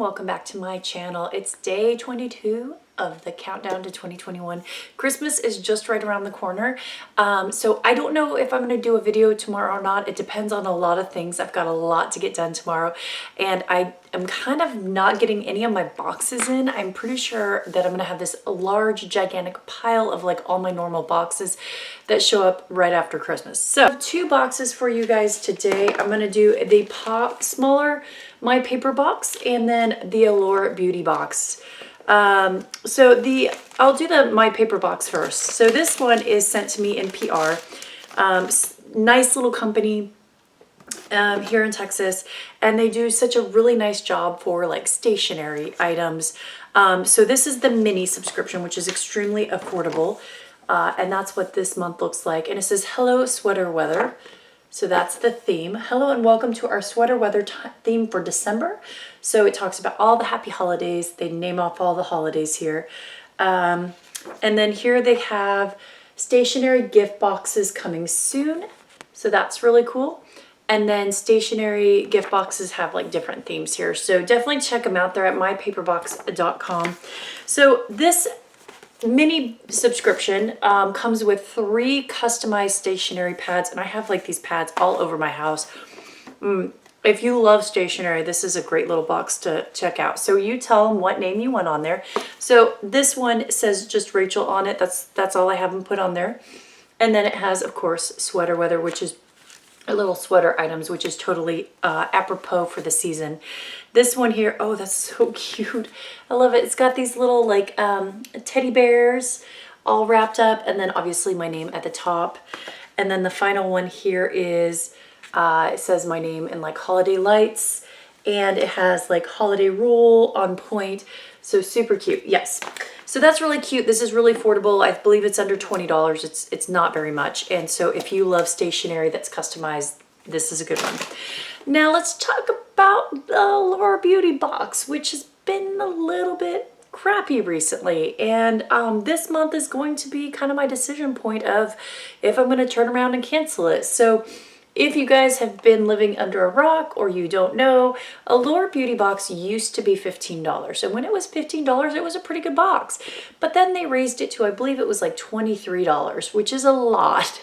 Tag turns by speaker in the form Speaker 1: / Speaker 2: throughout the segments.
Speaker 1: welcome back to my channel. It's day 22 of the countdown to 2021. Christmas is just right around the corner. So I don't know if I'm going to do a video tomorrow or not. It depends on a lot of things. I've got a lot to get done tomorrow and I am kind of not getting any of my boxes in. I'm pretty sure that I'm going to have this large gigantic pile of like all my normal boxes that show up right after Christmas. So I have two boxes for you guys today. I'm going to do the smaller my paper box and then the Allure beauty box. I'll do the my paper box first. So this one is sent to me in PR. Nice little company here in Texas, and they do such a really nice job for like stationery items. So this is the mini subscription, which is extremely affordable. And that's what this month looks like. And it says, hello sweater weather. So that's the theme. Hello and welcome to our sweater weather theme for December. So it talks about all the happy holidays. They name off all the holidays here. And then here they have stationery gift boxes coming soon. So that's really cool. And then stationery gift boxes have like different themes here. So definitely check them out. They're at mypaperbox.com. So this mini subscription comes with 3 customized stationery pads, and I have like these pads all over my house. If you love stationery, this is a great little box to check out. So you tell them what name you want on there. So this one says just Rachel on it. That's all I have them put on there. And then it has, of course, sweater weather, which is little sweater items, which is totally apropos for the season. This one here, oh, that's so cute. I love it. It's got these little like teddy bears all wrapped up, and then obviously my name at the top. And then the final one here is, it says my name in like holiday lights, and it has like holiday rule on point. So super cute. Yes. So that's really cute. This is really affordable. I believe it's under $20. It's not very much. And so if you love stationery that's customized, this is a good one. Now let's talk about the Allure beauty box, which has been a little bit crappy recently. And this month is going to be kind of my decision point of if I'm going to turn around and cancel it. So if you guys have been living under a rock or you don't know, Allure Beauty Box used to be $15. And when it was $15, it was a pretty good box. But then they raised it to, I believe it was like $23, which is a lot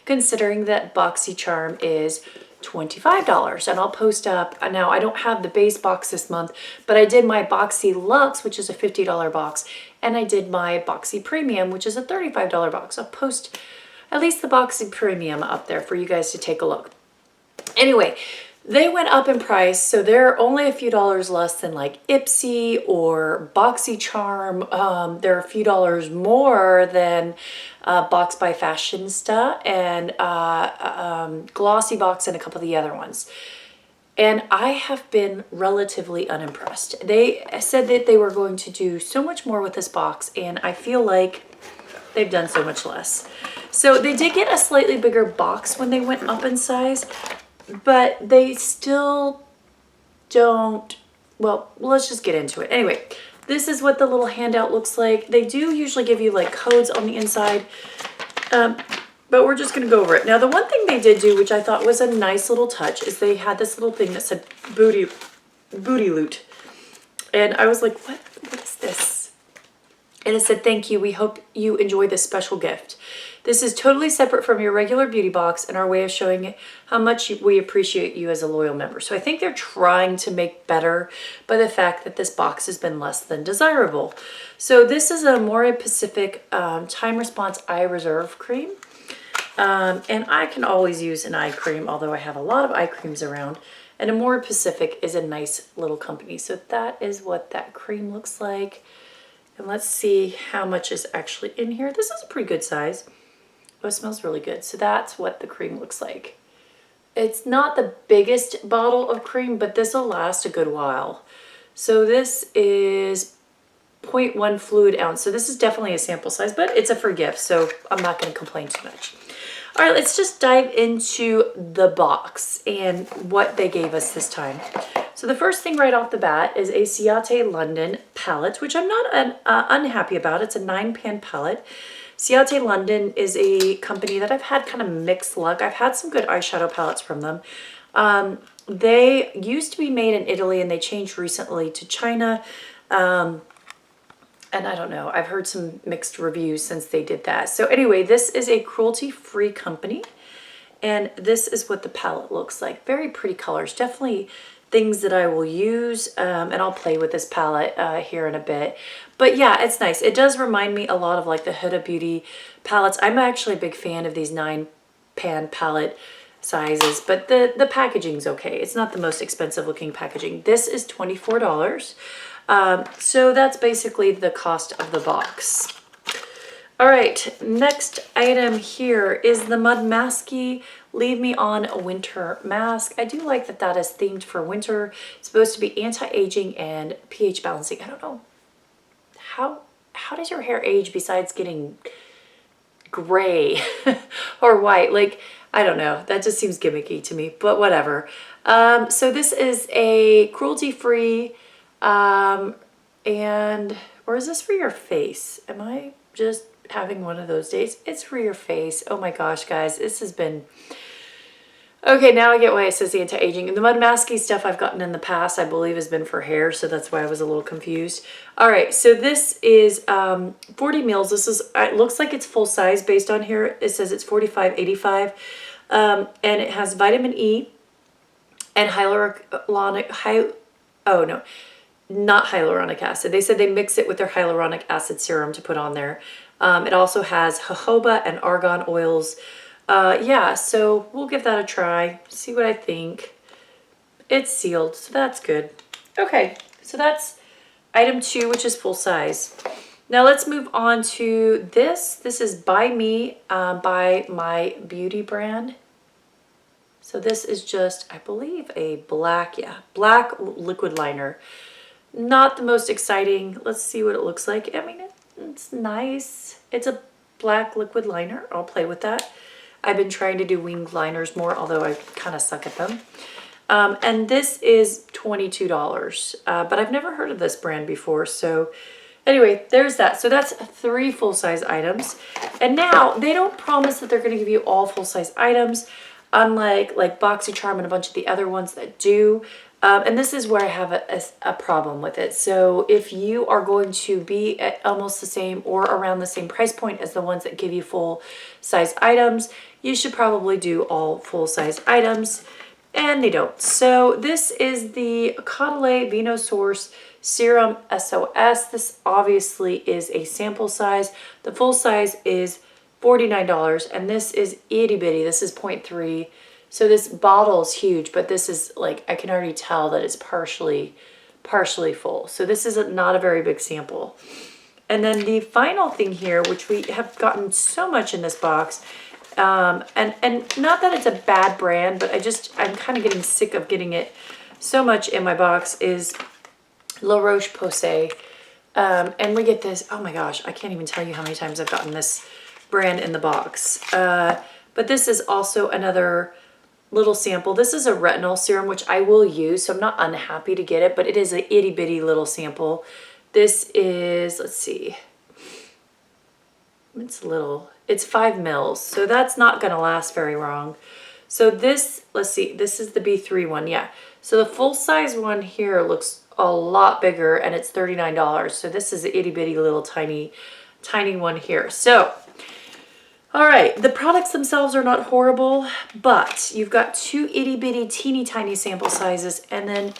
Speaker 1: considering that BoxyCharm is $25. And I'll post up, now I don't have the base box this month, but I did my Boxy Luxe, which is a $50 box. And I did my Boxy Premium, which is a $35 box. I'll post at least the Boxy Premium up there for you guys to take a look. Anyway, they went up in price, so they're only a few dollars less than like Ipsy or BoxyCharm. They're a few dollars more than Box by Fashionsta and Glossybox and a couple of the other ones. And I have been relatively unimpressed. They said that they were going to do so much more with this box, and I feel like they've done so much less. So they did get a slightly bigger box when they went up in size, but they still don't, well, let's just get into it. Anyway, this is what the little handout looks like. They do usually give you like codes on the inside, but we're just gonna go over it. Now, the one thing they did do, which I thought was a nice little touch, is they had this little thing that said booty loot. And I was like, what is this? And it said, thank you, we hope you enjoy this special gift. This is totally separate from your regular beauty box and our way of showing how much we appreciate you as a loyal member. So I think they're trying to make better by the fact that this box has been less than desirable. So this is a More Pacific Time Response Eye Reserve Cream. And I can always use an eye cream, although I have a lot of eye creams around. And a More Pacific is a nice little company. So that is what that cream looks like. And let's see how much is actually in here. This is a pretty good size. Oh, it smells really good. So that's what the cream looks like. It's not the biggest bottle of cream, but this will last a good while. So this is 0.1 fluid ounce. So this is definitely a sample size, but it's a free gift, so I'm not going to complain too much. All right, let's just dive into the box and what they gave us this time. So the first thing right off the bat is a Ciate London palette, which I'm not unhappy about. It's a 9-pan palette. Ciate London is a company that I've had kind of mixed luck. I've had some good eyeshadow palettes from them. They used to be made in Italy and they changed recently to China. And I don't know, I've heard some mixed reviews since they did that. So anyway, this is a cruelty-free company. And this is what the palette looks like. Very pretty colors. Definitely things that I will use. And I'll play with this palette here in a bit. But yeah, it's nice. It does remind me a lot of like the Huda Beauty palettes. I'm actually a big fan of these 9-pan palette sizes. But the packaging's okay. It's not the most expensive looking packaging. This is $24. So that's basically the cost of the box. All right, next item here is the Mud Masky Leave Me On a Winter Mask. I do like that that is themed for winter. It's supposed to be anti-aging and pH balancing. I don't know, how does your hair age besides getting gray or white? Like, I don't know, that just seems gimmicky to me, but whatever. So this is a cruelty-free, or is this for your face? Am I just having one of those days? It's for your face. Oh my gosh, guys, this has been okay. Now I get why it says anti-aging. And the Mud Masky stuff I've gotten in the past, I believe, has been for hair, so that's why I was a little confused. All right, so this is 40 mils. This is, it looks like it's full size based on here. It says it's 45.85, and it has vitamin E and not hyaluronic acid. They said they mix it with their hyaluronic acid serum to put on there. It also has jojoba and argan oils. Yeah, so we'll give that a try, see what I think. It's sealed, so that's good. Okay, so that's item 2, which is full size. Now let's move on to this. This is By Me, by my beauty brand. So this is just, I believe, a black liquid liner. Not the most exciting. Let's see what it looks like. I mean, it's nice. It's a black liquid liner. I'll play with that. I've been trying to do winged liners more, although I kind of suck at them. And this is $22, but I've never heard of this brand before. So anyway, there's that. So that's 3 full-size items. And now they don't promise that they're going to give you all full-size items, unlike like BoxyCharm and a bunch of the other ones that do. And this is where I have a problem with it. So if you are going to be at almost the same or around the same price point as the ones that give you full size items, you should probably do all full size items, and they don't. So this is the Caudalie Vino Source Serum SOS. This obviously is a sample size. The full size is $49, and this is itty bitty. This is 0.3. So this bottle is huge, but this is like, I can already tell that it's partially full. So this is not a very big sample. And then the final thing here, which we have gotten so much in this box, and not that it's a bad brand, but I'm kind of getting sick of getting it so much in my box, is La Roche-Posay. And we get this, oh my gosh, I can't even tell you how many times I've gotten this brand in the box. But this is also another little sample. This is a retinol serum, which I will use, so I'm not unhappy to get it, but it is an itty bitty little sample. This is, let's see, it's little, it's 5 mils, so that's not going to last very long. So this, let's see, this is the B3 one, yeah. So the full size one here looks a lot bigger, and it's $39. So this is an itty bitty little tiny one here. So all right, the products themselves are not horrible, but you've got 2 itty bitty teeny tiny sample sizes, and then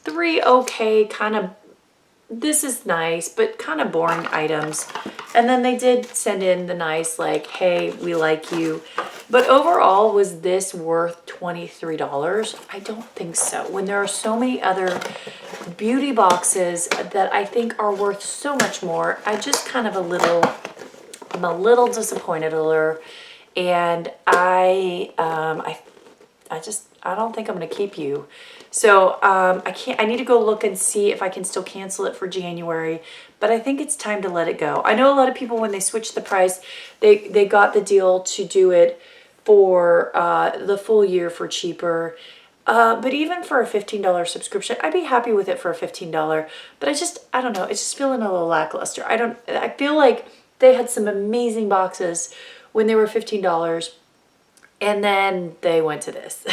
Speaker 1: 3 okay, kind of, this is nice, but kind of boring items. And then they did send in the nice, like, hey, we like you. But overall, was this worth $23? I don't think so. When there are so many other beauty boxes that I think are worth so much more, I'm a little disappointed, Allure, and I don't think I'm gonna keep you. So I need to go look and see if I can still cancel it for January, but I think it's time to let it go. I know a lot of people, when they switched the price, they got the deal to do it for the full year for cheaper. But even for a $15 subscription, I'd be happy with it for a $15. But I don't know, it's just feeling a little lackluster. I feel like they had some amazing boxes when they were $15, and then they went to this.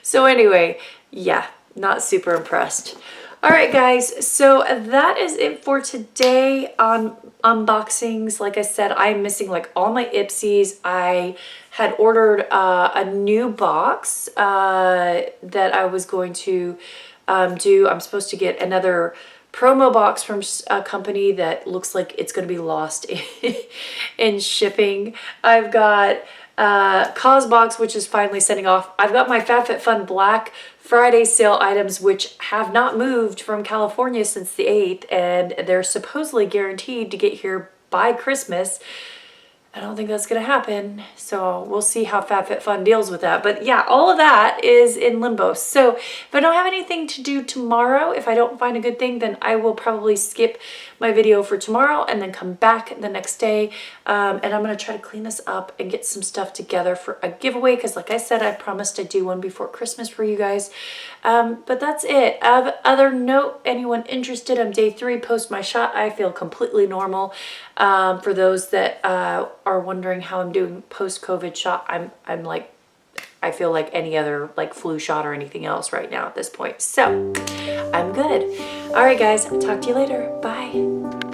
Speaker 1: So anyway, yeah, not super impressed. All right, guys, so that is it for today on unboxings. Like I said, I'm missing like all my ipsies. I had ordered a new box that I was going to do. I'm supposed to get another promo box from a company that looks like it's going to be lost in shipping. I've got Causebox, which is finally sending off. I've got my Fabfitfun Black Friday sale items, which have not moved from California since the 8th, and they're supposedly guaranteed to get here by Christmas. I don't think that's going to happen, so we'll see how Fabfitfun deals with that. But yeah, all of that is in limbo. So if I don't have anything to do tomorrow, if I don't find a good thing, then I will probably skip my video for tomorrow and then come back the next day. And I'm going to try to clean this up and get some stuff together for a giveaway, because like I said, I promised I'd do one before Christmas for you guys. But that's it. Other note, anyone interested, I'm day 3 post my shot. I feel completely normal. For those that are wondering how I'm doing post-COVID shot, I'm like, I feel like any other like flu shot or anything else right now at this point. So I'm good. All right, guys, talk to you later. Bye.